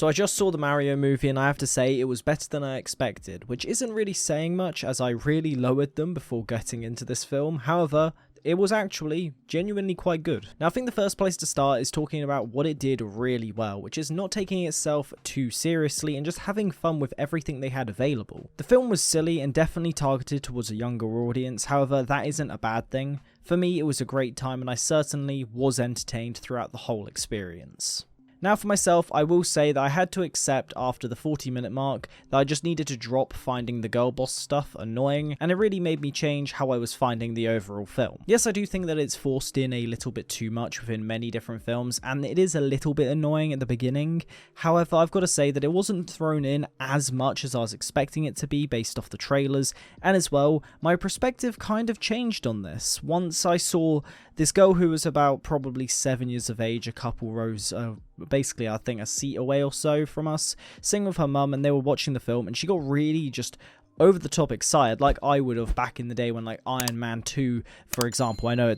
So I just saw the Mario movie and I have to say it was better than I expected, which isn't really saying much as I really lowered them before getting into this film. However, it was actually genuinely quite good. Now, I think the first place to start is talking about what it did really well, which is not taking itself too seriously and just having fun with everything they had available. The film was silly and definitely targeted towards a younger audience, however, that isn't a bad thing. For me, it was a great time and I certainly was entertained throughout the whole experience. Now for myself, I will say that I had to accept after the 40-minute mark that I just needed to drop finding the girl boss stuff annoying, and it really made me change how I was finding the overall film. Yes, I do think that it's forced in a little bit too much within many different films, and it is a little bit annoying at the beginning. However, I've got to say that it wasn't thrown in as much as I was expecting it to be based off the trailers, and as well, my perspective kind of changed on this. Once I saw this girl who was about probably 7 years of age, a couple rows basically I think a seat away or so from us, sitting with her mum, and they were watching the film, and she got really just over the top excited, like I would have back in the day when like Iron Man 2, for example. I know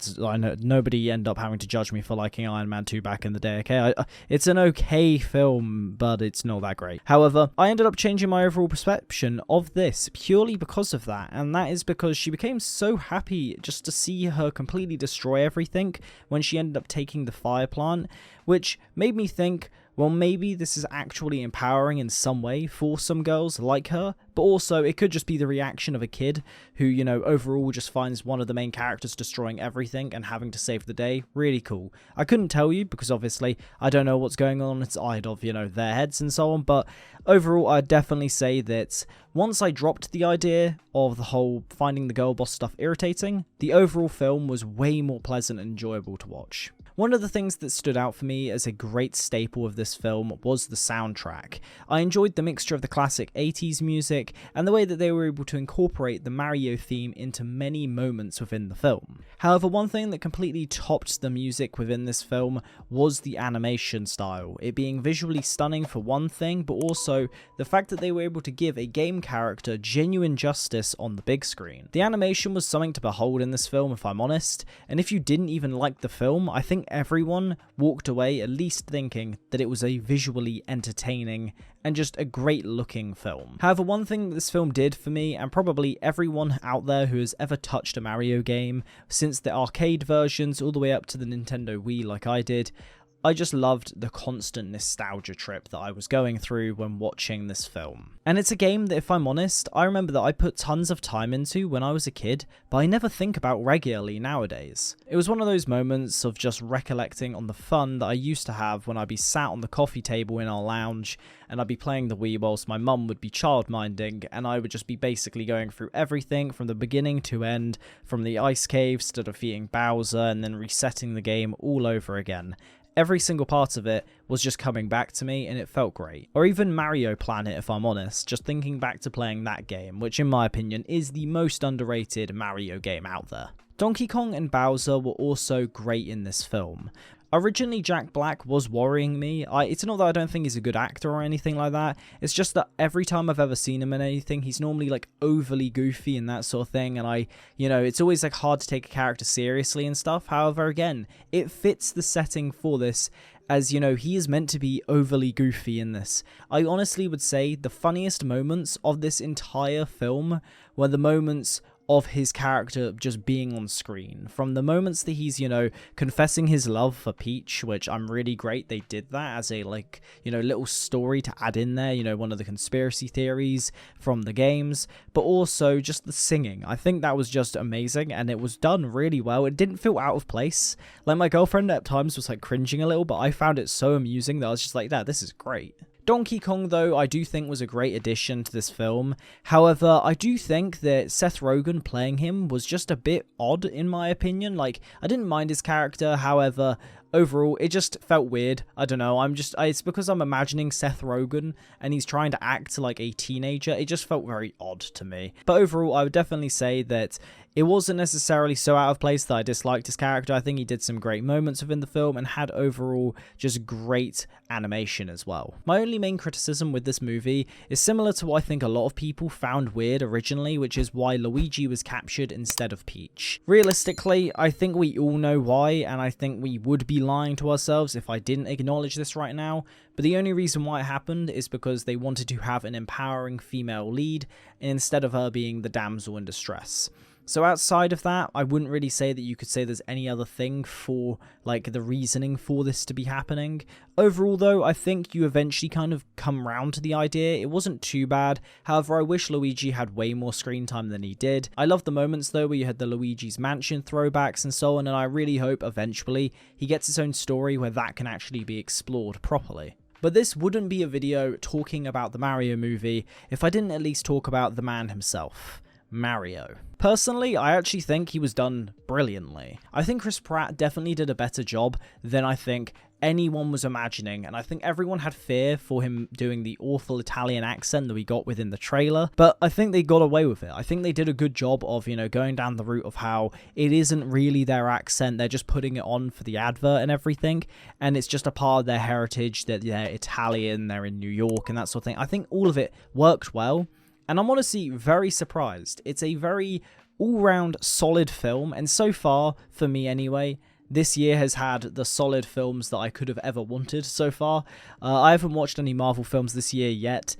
nobody end up having to judge me for liking Iron Man 2 back in the day, okay? It's an okay film, but it's not that great. However, I ended up changing my overall perception of this purely because of that, and that is because she became so happy just to see her completely destroy everything when she ended up taking the fire plant, which made me think, well, maybe this is actually empowering in some way for some girls like her, but also it could just be the reaction of a kid who, you know, overall just finds one of the main characters destroying everything and having to save the day. Really cool. I couldn't tell you because obviously I don't know what's going on inside of, you know, their heads and so on, but overall I'd definitely say that once I dropped the idea of the whole finding the girl boss stuff irritating, the overall film was way more pleasant and enjoyable to watch. One of the things that stood out for me as a great staple of this film was the soundtrack. I enjoyed the mixture of the classic 80s music and the way that they were able to incorporate the Mario theme into many moments within the film. However, one thing that completely topped the music within this film was the animation style, it being visually stunning for one thing, but also the fact that they were able to give a game character genuine justice on the big screen. The animation was something to behold in this film, if I'm honest, and if you didn't even like the film, I think everyone walked away at least thinking that it was a visually entertaining and just a great looking film. However, one thing that this film did for me, and probably everyone out there who has ever touched a Mario game, since the arcade versions all the way up to the Nintendo Wii like I did, I just loved the constant nostalgia trip that I was going through when watching this film. And it's a game that, if I'm honest, I remember that I put tons of time into when I was a kid, but I never think about regularly nowadays. It was one of those moments of just recollecting on the fun that I used to have when I'd be sat on the coffee table in our lounge, and I'd be playing the Wii whilst my mum would be childminding, and I would just be basically going through everything from the beginning to end, from the ice caves to defeating Bowser, and then resetting the game all over again. Every single part of it was just coming back to me and it felt great. Or even Mario Planet, if I'm honest, just thinking back to playing that game, which in my opinion is the most underrated Mario game out there. Donkey Kong and Bowser were also great in this film. Originally, Jack Black was worrying me. It's not that I don't think he's a good actor or anything like that. It's just that every time I've ever seen him in anything, he's normally like overly goofy and that sort of thing. And it's always like hard to take a character seriously and stuff. However, again, it fits the setting for this, as, you know, he is meant to be overly goofy in this. I honestly would say the funniest moments of this entire film were the moments of his character just being on screen. From the moments that he's, you know, confessing his love for Peach, which I'm really great they did that as a, like, you know, little story to add in there, you know, one of the conspiracy theories from the games, but also just the singing. I think that was just amazing and it was done really well. It didn't feel out of place. Like, my girlfriend at times was like cringing a little, but I found it so amusing that I was just like, this is great. Donkey Kong, though, I do think was a great addition to this film. However, I do think that Seth Rogen playing him was just a bit odd, in my opinion. Like, I didn't mind his character, however, overall, it just felt weird. I don't know, it's because I'm imagining Seth Rogen and he's trying to act like a teenager. It just felt very odd to me. But overall, I would definitely say that it wasn't necessarily so out of place that I disliked his character. I think he did some great moments within the film and had overall just great animation as well. My only main criticism with this movie is similar to what I think a lot of people found weird originally, which is why Luigi was captured instead of Peach. Realistically, I think we all know why, and I think we would be lying to ourselves if I didn't acknowledge this right now, but the only reason why it happened is because they wanted to have an empowering female lead instead of her being the damsel in distress. So outside of that, I wouldn't really say that you could say there's any other thing for, like, the reasoning for this to be happening. Overall, though, I think you eventually kind of come round to the idea. It wasn't too bad. However, I wish Luigi had way more screen time than he did. I love the moments, though, where you had the Luigi's Mansion throwbacks and so on, and I really hope eventually he gets his own story where that can actually be explored properly. But this wouldn't be a video talking about the Mario movie if I didn't at least talk about the man himself, Mario. Personally, I actually think he was done brilliantly. I think Chris Pratt definitely did a better job than I think anyone was imagining, and I think everyone had fear for him doing the awful Italian accent that we got within the trailer, but I think they got away with it. I think they did a good job of, going down the route of how it isn't really their accent, they're just putting it on for the advert and everything, and it's just a part of their heritage that they're Italian, they're in New York and that sort of thing. I think all of it worked well. And I'm honestly very surprised. It's a very all-round solid film, and so far, for me anyway, this year has had the solid films that I could have ever wanted so far. I haven't watched any Marvel films this year yet,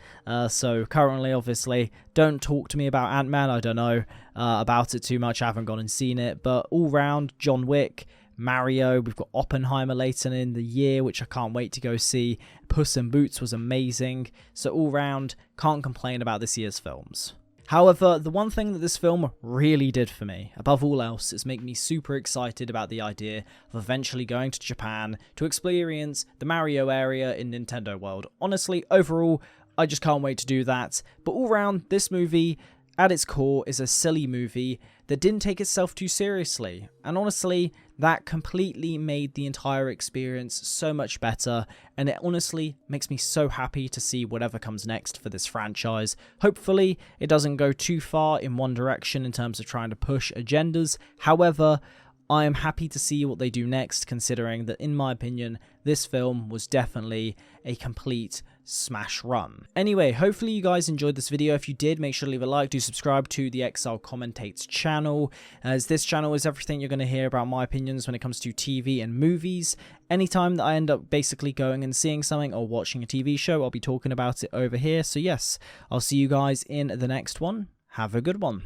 so currently, obviously, don't talk to me about Ant-Man. I don't know about it too much. I haven't gone and seen it, but all-round, John Wick, Mario, we've got Oppenheimer later in the year, which I can't wait to go see. Puss in Boots was amazing, so all round, can't complain about this year's films. However, the one thing that this film really did for me, above all else, is make me super excited about the idea of eventually going to Japan to experience the Mario area in Nintendo World. Honestly, overall, I just can't wait to do that, but all round, this movie, at its core, is a silly movie that didn't take itself too seriously, and honestly, that completely made the entire experience so much better, and it honestly makes me so happy to see whatever comes next for this franchise. Hopefully, it doesn't go too far in one direction in terms of trying to push agendas. However, I am happy to see what they do next, considering that, in my opinion, this film was definitely a complete smash run. Anyway, hopefully you guys enjoyed this video. If you did, make sure to leave a like, do subscribe to the Exile Commentates channel, as this channel is everything you're going to hear about my opinions when it comes to TV and movies. Anytime that I end up basically going and seeing something or watching a TV show, I'll be talking about it over here. So yes, I'll see you guys in the next one. Have a good one.